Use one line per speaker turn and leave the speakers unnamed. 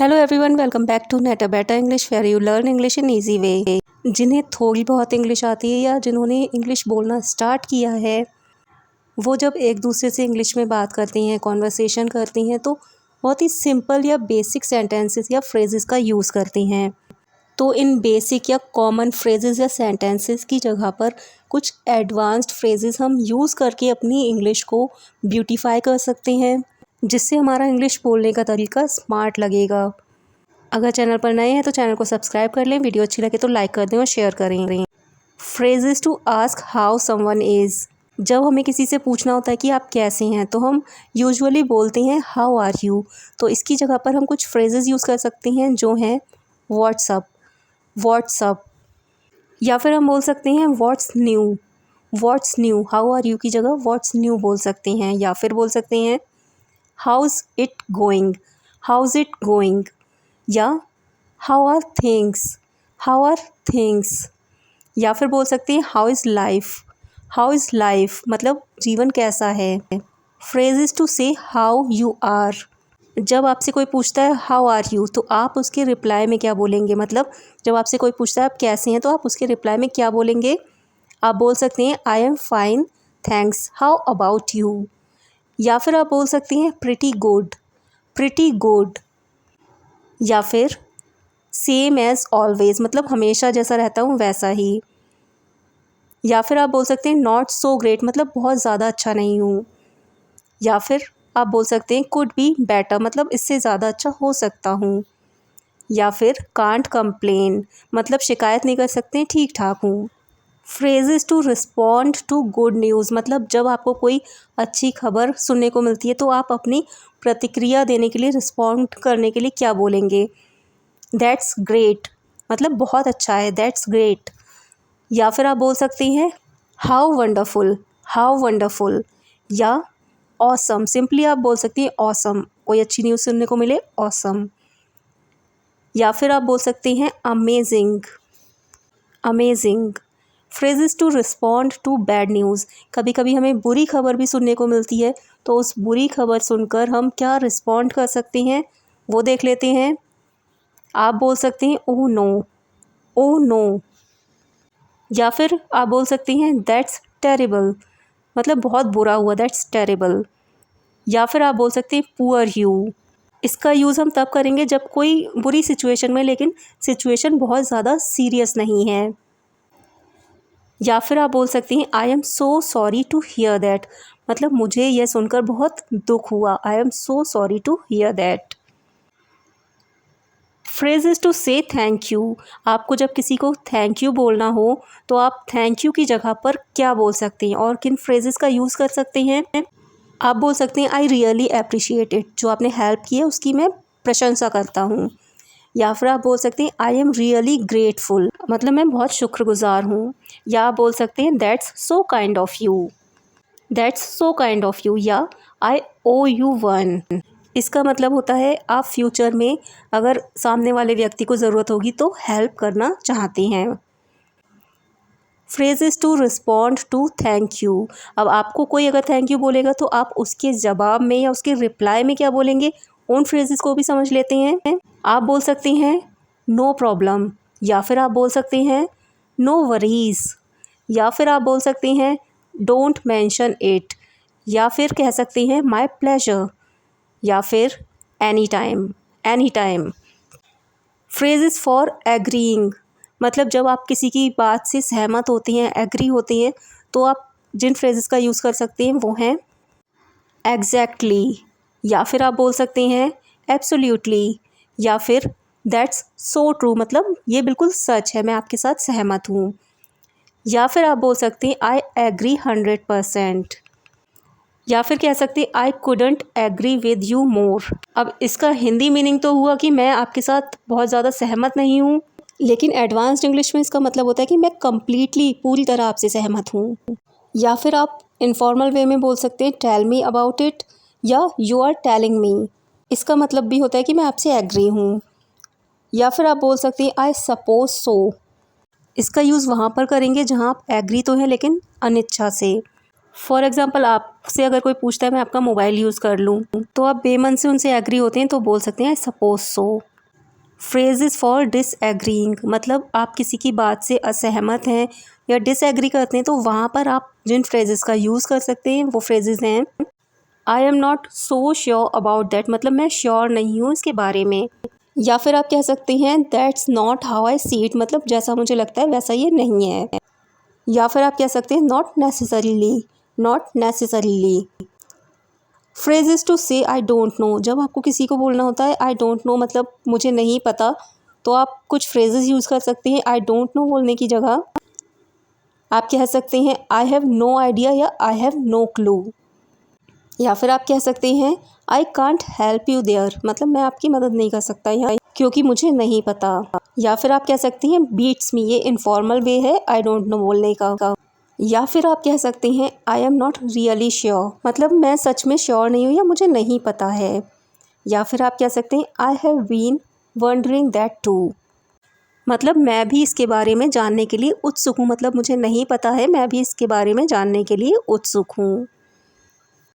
Hello everyone, welcome back to net a better English where you learn English in easy way. जिन्हें थोड़ी बहुत English आती है या जिन्होंने इंग्लिश बोलना स्टार्ट किया है, वो जब एक दूसरे से इंग्लिश में बात करती हैं, कॉन्वर्सेशन करती हैं, तो बहुत ही सिंपल या बेसिक सेंटेंसेस या फ्रेजेस का यूज़ करती हैं। तो इन बेसिक या कॉमन फ्रेजेस या सेंटेंसेस की जगह पर कुछ एडवांस्ड फ्रेजेस हम यूज़ करके अपनी इंग्लिश को ब्यूटीफाई कर सकते हैं, जिससे हमारा इंग्लिश बोलने का तरीका स्मार्ट लगेगा। अगर चैनल पर नए हैं तो चैनल को सब्सक्राइब कर लें, वीडियो अच्छी लगे तो लाइक कर दें और शेयर करें। Phrases to ask how someone is. जब हमें किसी से पूछना होता है कि आप कैसे हैं, तो हम यूजुअली बोलते हैं हाउ आर यू। तो इसकी जगह पर हम कुछ फ्रेजेस यूज़ कर सकते हैं जो हैं व्हाट्सअप, व्हाट्सअप, या फिर हम बोल सकते हैं what's new, what's new. How are you की जगह व्हाट्स न्यू बोल सकते हैं, या फिर बोल सकते हैं how's it going, how's it going, या how are things, how are things, या फिर बोल सकते हैं how is life, how is life मतलब जीवन कैसा है। Phrases to say how you are. जब आपसे कोई पूछता है हाउ आर यू, तो आप उसके रिप्लाई में क्या बोलेंगे। मतलब जब आपसे कोई पूछता है आप कैसे हैं, तो आप उसके रिप्लाई में क्या बोलेंगे। आप बोल सकते हैं I am fine thanks, how about you, या फिर आप बोल सकते हैं प्रिटी गुड, प्रिटी गुड, या फिर सेम एज़ ऑलवेज़ मतलब हमेशा जैसा रहता हूँ वैसा ही, या फिर आप बोल सकते हैं नॉट सो ग्रेट मतलब बहुत ज़्यादा अच्छा नहीं हूँ, या फिर आप बोल सकते हैं कुड बी बेटर मतलब इससे ज़्यादा अच्छा हो सकता हूँ, या फिर कांट कंप्लेन मतलब शिकायत नहीं कर सकते, ठीक ठाक हूँ। Phrases to respond to good news मतलब जब आपको कोई अच्छी खबर सुनने को मिलती है तो आप अपनी प्रतिक्रिया देने के लिए, रिस्पॉन्ड करने के लिए क्या बोलेंगे। दैट्स ग्रेट मतलब बहुत अच्छा है, दैट्स ग्रेट, या फिर आप बोल सकते हैं हाउ वंडरफुल, हाउ वंडरफुल, या ऑसम। सिंपली आप बोल सकती हैं ऑसम, कोई अच्छी न्यूज़ सुनने को मिले ऑसम, या फिर आप बोल सकते हैं amazing, amazing. Phrases to respond to bad news. कभी कभी हमें बुरी खबर भी सुनने को मिलती है, तो उस बुरी खबर सुनकर हम क्या रिस्पॉन्ड कर सकते हैं वो देख लेते हैं। आप बोल सकते हैं ओह नो, ओह नो, या फिर आप बोल सकते हैं दैट्स टेरिबल मतलब बहुत बुरा हुआ, दैट्स टेरिबल, या फिर आप बोल सकते हैं पुअर यू। इसका यूज़ हम तब करेंगे जब कोई बुरी सिचुएशन में, लेकिन सिचुएशन बहुत ज़्यादा सीरियस नहीं है, या फिर आप बोल सकते हैं I am so sorry to hear that मतलब मुझे यह सुनकर बहुत दुख हुआ, I am so sorry to hear that. Phrases to say thank you. आपको जब किसी को थैंक यू बोलना हो तो आप थैंक यू की जगह पर क्या बोल सकते हैं और किन फ्रेजेस का यूज़ कर सकते हैं। आप बोल सकते हैं आई रियली अप्रिशिएट इट, जो आपने हेल्प की है उसकी मैं प्रशंसा करता हूँ, या फिर आप बोल सकते हैं आई एम रियली ग्रेटफुल मतलब मैं बहुत शुक्रगुजार हूँ, या आप बोल सकते हैं that's so kind of you, that's so kind of you, या आई ओ यू वन। इसका मतलब होता है आप फ्यूचर में अगर सामने वाले व्यक्ति को ज़रूरत होगी तो हेल्प करना चाहते हैं। Phrases to respond to thank you. अब आपको कोई अगर थैंक यू बोलेगा तो आप उसके जवाब में या उसके रिप्लाई में क्या बोलेंगे, उन फ्रेजेस को भी समझ लेते हैं। आप बोल सकते हैं नो प्रॉब्लम, या फिर आप बोल सकते हैं नो वरीज़, या फिर आप बोल सकते हैं डोंट मेंशन इट, या फिर कह सकते हैं माय प्लेजर, या फिर any time, any time. Phrases for agreeing मतलब जब आप किसी की बात से सहमत होते हैं, एग्री होते हैं, तो आप जिन फ्रेजेस का यूज़ कर सकते हैं वो हैं एग्जैक्टली, या फिर आप बोल सकते हैं एब्सोल्यूटली, या फिर दैट्स सो ट्रू मतलब ये बिल्कुल सच है, मैं आपके साथ सहमत हूँ, या फिर आप बोल सकते हैं आई एग्री 100%, या फिर कह सकते हैं I couldn't agree with you more. अब इसका हिंदी मीनिंग तो हुआ कि मैं आपके साथ बहुत ज़्यादा सहमत नहीं हूँ, लेकिन एडवांस्ड इंग्लिश में इसका मतलब होता है कि मैं कम्प्लीटली पूरी तरह आपसे सहमत हूँ। या फिर आप इनफॉर्मल वे में बोल सकते हैं टेल मी अबाउट इट, या यू आर टेलिंग मी। इसका मतलब भी होता है कि मैं आपसे एग्री हूँ। या फिर आप बोल सकते हैं आई सपोज सो। इसका यूज़ वहाँ पर करेंगे जहाँ आप एग्री तो हैं लेकिन अनिच्छा से। फॉर एग्ज़ाम्पल आपसे अगर कोई पूछता है मैं आपका मोबाइल यूज़ कर लूँ, तो आप बेमन से उनसे एग्री होते हैं तो बोल सकते हैं I suppose so. Phrases for disagreeing, मतलब आप किसी की बात से असहमत हैं या डिसएग्री करते हैं तो वहाँ पर आप जिन फ्रेजेस का यूज़ कर सकते हैं वो फ्रेजेस हैं I am not so sure about that, मतलब मैं श्योर नहीं हूँ इसके बारे में। या फिर आप कह सकते हैं that's not how I see it, मतलब जैसा मुझे लगता है वैसा ये नहीं है। या फिर आप कह सकते हैं not necessarily, not necessarily. Phrases to say I don't know, जब आपको किसी को बोलना होता है आई डोंट नो मतलब मुझे नहीं पता, तो आप कुछ फ्रेजेस यूज़ कर सकते हैं आई डोंट नो बोलने की जगह। आप कह सकते हैं आई हैव नो आइडिया या आई हैव नो क्लू। या फिर आप कह सकते हैं I can't help you there, मतलब मैं आपकी मदद नहीं कर सकता यहाँ क्योंकि मुझे नहीं पता। या फिर आप कह सकते हैं बीट्स मी, ये इनफॉर्मल वे है आई डोंट नो बोलने का। या फिर आप कह सकते हैं I am not really sure, मतलब मैं सच में श्योर नहीं हूँ या मुझे नहीं पता है। या फिर आप कह सकते हैं I have been wondering that too, मतलब मैं भी इसके बारे में जानने के लिए उत्सुक हूँ, मतलब मुझे नहीं पता है मैं भी इसके बारे में जानने के लिए उत्सुक हूँ।